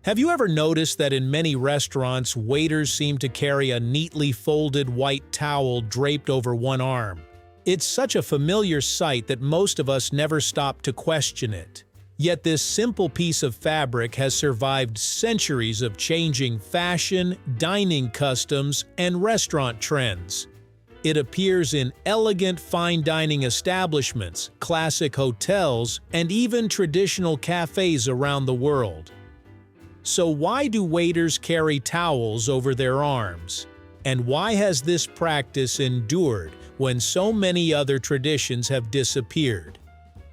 Have you ever noticed that in many restaurants, waiters seem to carry a neatly folded white towel draped over one arm? It's such a familiar sight that most of us never stop to question it. Yet this simple piece of fabric has survived centuries of changing fashion, dining customs, and restaurant trends. It appears in elegant fine dining establishments, classic hotels, and even traditional cafes around the world. So why do waiters carry towels over their arms? And why has this practice endured when so many other traditions have disappeared?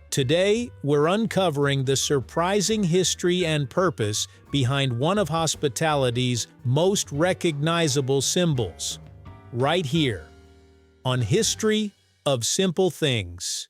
Today, we're uncovering the surprising history and purpose behind one of hospitality's most recognizable symbols, right here, on History of Simple Things.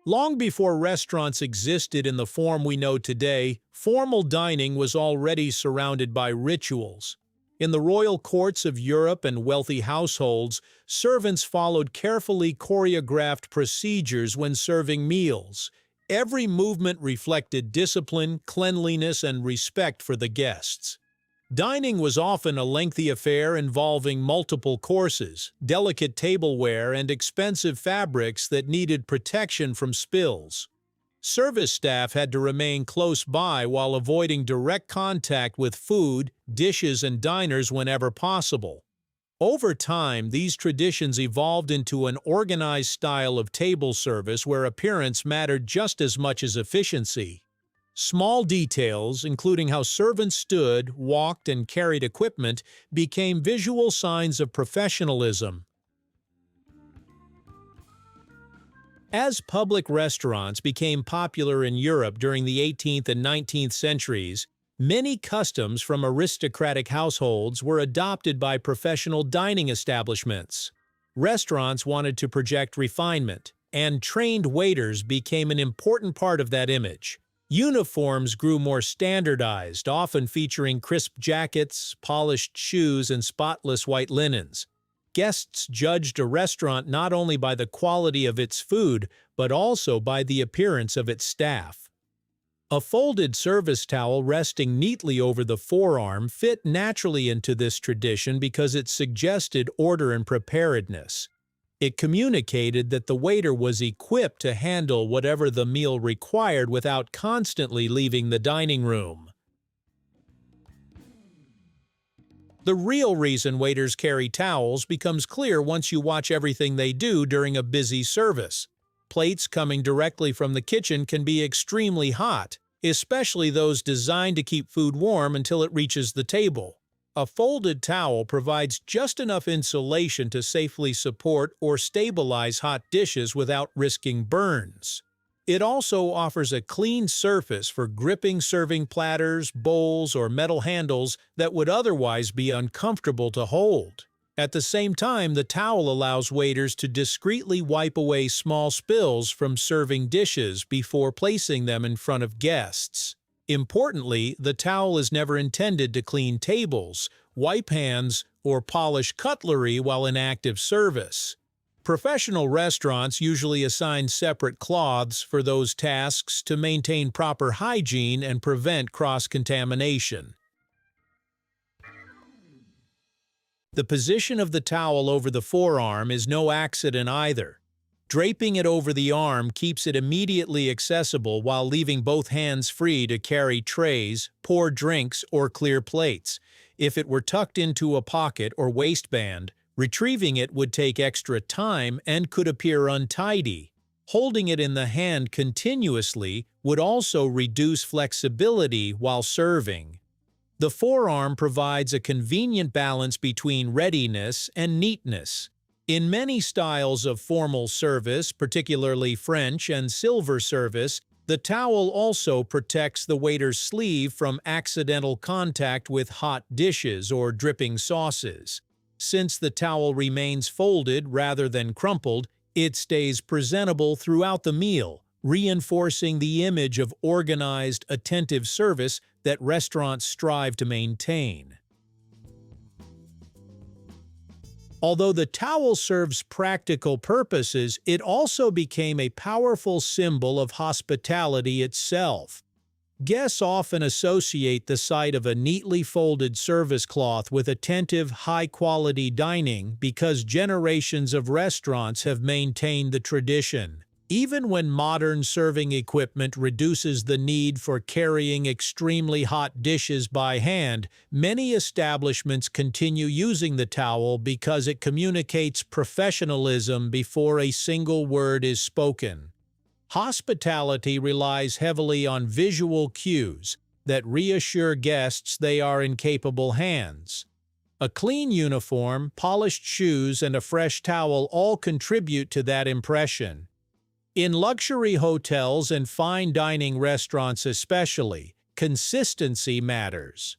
Long before restaurants existed in the form we know today, formal dining was already surrounded by rituals. In the royal courts of Europe and wealthy households, servants followed carefully choreographed procedures when serving meals. Every movement reflected discipline, cleanliness, and respect for the guests. Dining was often a lengthy affair involving multiple courses, delicate tableware, and expensive fabrics that needed protection from spills. Service staff had to remain close by while avoiding direct contact with food, dishes, and diners whenever possible. Over time, these traditions evolved into an organized style of table service where appearance mattered just as much as efficiency. Small details, including how servants stood, walked, and carried equipment, became visual signs of professionalism. As public restaurants became popular in Europe during the 18th and 19th centuries, many customs from aristocratic households were adopted by professional dining establishments. Restaurants wanted to project refinement, and trained waiters became an important part of that image. Uniforms grew more standardized, often featuring crisp jackets, polished shoes, and spotless white linens. Guests judged a restaurant not only by the quality of its food, but also by the appearance of its staff. A folded service towel resting neatly over the forearm fit naturally into this tradition because it suggested order and preparedness. It communicated that the waiter was equipped to handle whatever the meal required without constantly leaving the dining room. The real reason waiters carry towels becomes clear once you watch everything they do during a busy service. Plates coming directly from the kitchen can be extremely hot, especially those designed to keep food warm until it reaches the table. A folded towel provides just enough insulation to safely support or stabilize hot dishes without risking burns. It also offers a clean surface for gripping serving platters, bowls, or metal handles that would otherwise be uncomfortable to hold. At the same time, the towel allows waiters to discreetly wipe away small spills from serving dishes before placing them in front of guests. Importantly, the towel is never intended to clean tables, wipe hands, or polish cutlery while in active service. Professional restaurants usually assign separate cloths for those tasks to maintain proper hygiene and prevent cross-contamination. The position of the towel over the forearm is no accident either. Draping it over the arm keeps it immediately accessible while leaving both hands free to carry trays, pour drinks, or clear plates. If it were tucked into a pocket or waistband, retrieving it would take extra time and could appear untidy. Holding it in the hand continuously would also reduce flexibility while serving. The forearm provides a convenient balance between readiness and neatness. In many styles of formal service, particularly French and silver service, the towel also protects the waiter's sleeve from accidental contact with hot dishes or dripping sauces. Since the towel remains folded rather than crumpled, it stays presentable throughout the meal, reinforcing the image of organized, attentive service that restaurants strive to maintain. Although the towel serves practical purposes, it also became a powerful symbol of hospitality itself. Guests often associate the sight of a neatly folded service cloth with attentive, high-quality dining because generations of restaurants have maintained the tradition. Even when modern serving equipment reduces the need for carrying extremely hot dishes by hand, many establishments continue using the towel because it communicates professionalism before a single word is spoken. Hospitality relies heavily on visual cues that reassure guests they are in capable hands. A clean uniform, polished shoes, and a fresh towel all contribute to that impression. In luxury hotels and fine dining restaurants especially, consistency matters.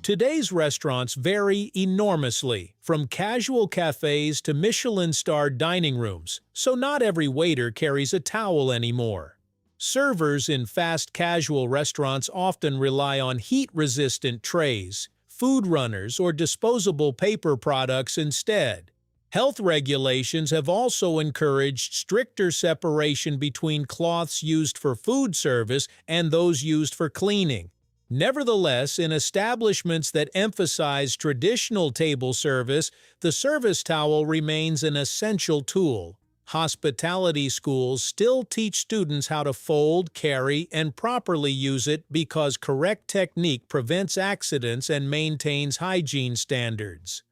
Today's restaurants vary enormously, from casual cafes to Michelin-starred dining rooms, so not every waiter carries a towel anymore. Servers in fast casual restaurants often rely on heat-resistant trays, food runners, or disposable paper products instead. Health regulations have also encouraged stricter separation between cloths used for food service and those used for cleaning. Nevertheless, in establishments that emphasize traditional table service, the service towel remains an essential tool. Hospitality schools still teach students how to fold, carry, and properly use it because correct technique prevents accidents and maintains hygiene standards.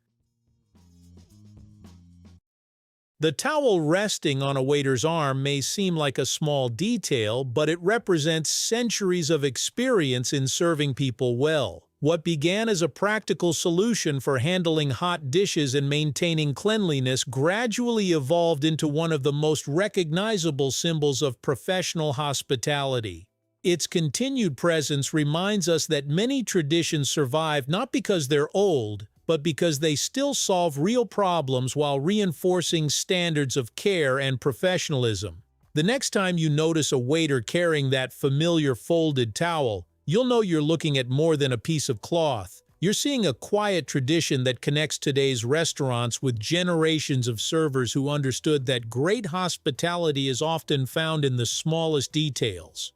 The towel resting on a waiter's arm may seem like a small detail, but it represents centuries of experience in serving people well. What began as a practical solution for handling hot dishes and maintaining cleanliness gradually evolved into one of the most recognizable symbols of professional hospitality. Its continued presence reminds us that many traditions survive not because they're old, but because they still solve real problems while reinforcing standards of care and professionalism. The next time you notice a waiter carrying that familiar folded towel, you'll know you're looking at more than a piece of cloth. You're seeing a quiet tradition that connects today's restaurants with generations of servers who understood that great hospitality is often found in the smallest details.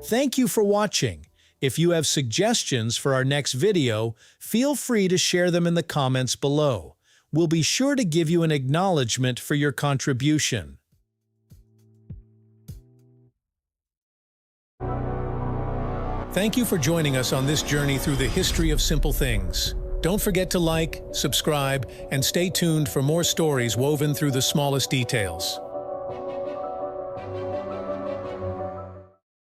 Thank you for watching. If you have suggestions for our next video, feel free to share them in the comments below. We'll be sure to give you an acknowledgement for your contribution. Thank you for joining us on this journey through the history of simple things. Don't forget to like, subscribe, and stay tuned for more stories woven through the smallest details.